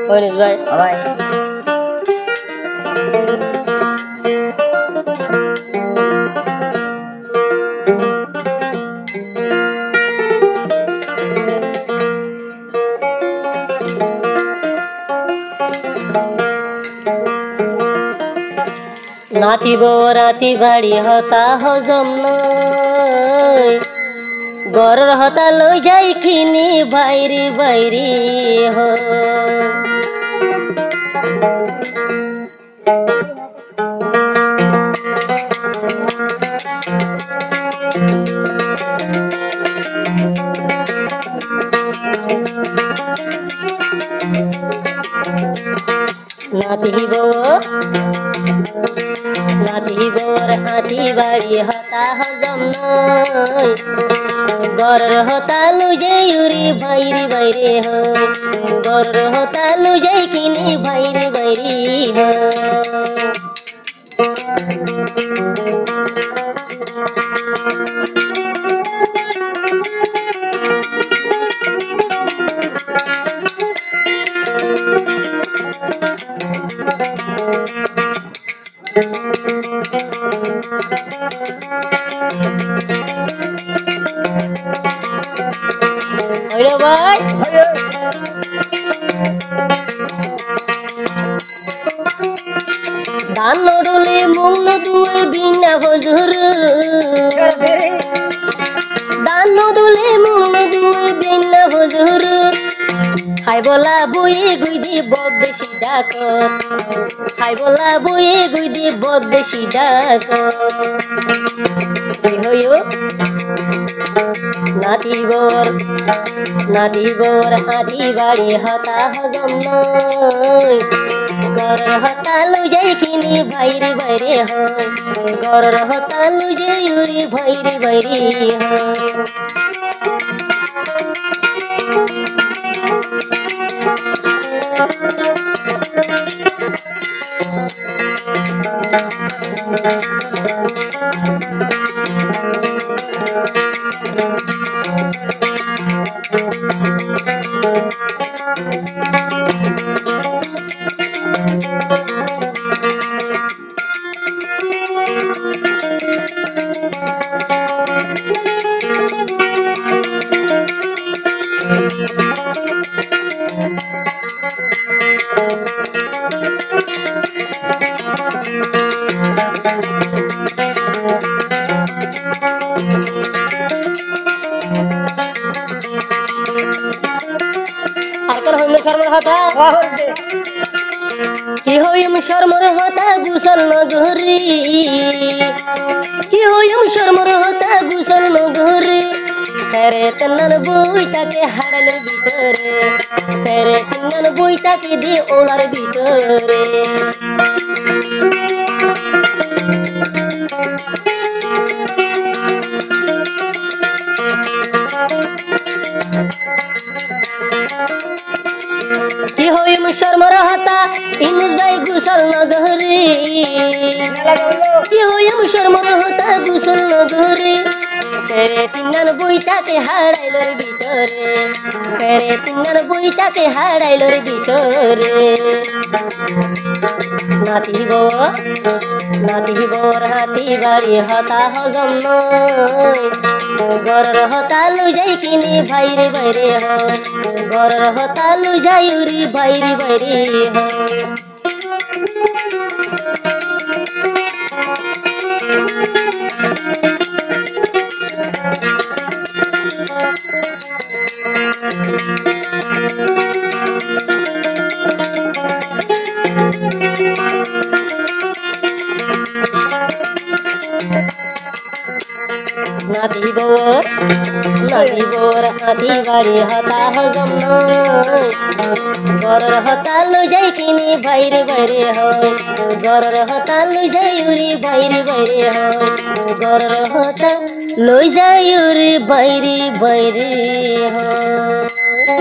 Onis ভাই ভাই নাতিব রাতি বাড়ি হতা হজম নয় গরর হতা লই যাই কিনি বাইরি বাইরি হ নাতিবর হাতি বাড়ি হতা হজম নয় গরর হতা লুজে উরি বাইরি বাইরে হয় গরর হতা লুজে কিনি বাইরি বাইরি হয় ভাই ধান নডলে মুল দুয়ে বিনা হজুর ধান নডলে মুল দুয়ে বিনা হজুর হাই বলা বয়ে গুইদি বদ বেশি ডাক হাই বলা বয়ে গুইদি বদ বেশি ডাক কি হইও নাতিবর হাতি বাড়ি হতা হজম নয় গরর হতা লুজাই কিনি বাইরে বাইরে হয় গরর হতা লুজাই উরি বাইরে বাইরে হয় কি হইম শর্মর হতা গুসল নগরী কি হইম শর্মর হতা গুসল নগরী ফেরে তন্নন বই তাকে হাড়ালের ভিতরে ফেরে তন্নন বই তাকে দি ওলার ভিতরে কি হইম শর্মর হতা ইনুস ভাই গুসল নগরী কি হইম শর্মর হতা গুসল নগরী ফেরে তিন্নান বই তাকে হারাইলোর ভিতরে ফেরে তিন্নান বই তাকে হারাইলোর ভিতরে নাতিবর হাতি বাড়ি হতা হজম নয় গরর হতা লুজাই কিনি বাইরে বাইরে হয় গরর হতা লুজাই উরি বাইরে বাইরে হয় নাতিবর হাতি বাড়ি হতা হজম নয় গরর হতা লুজাই কিনি বাইরে বাইরে হয় গরর হতা লুজাই উরি বাইরে বাইরে হয় গরর হতা লুজাই উরি বাইরে বাইরে হয়।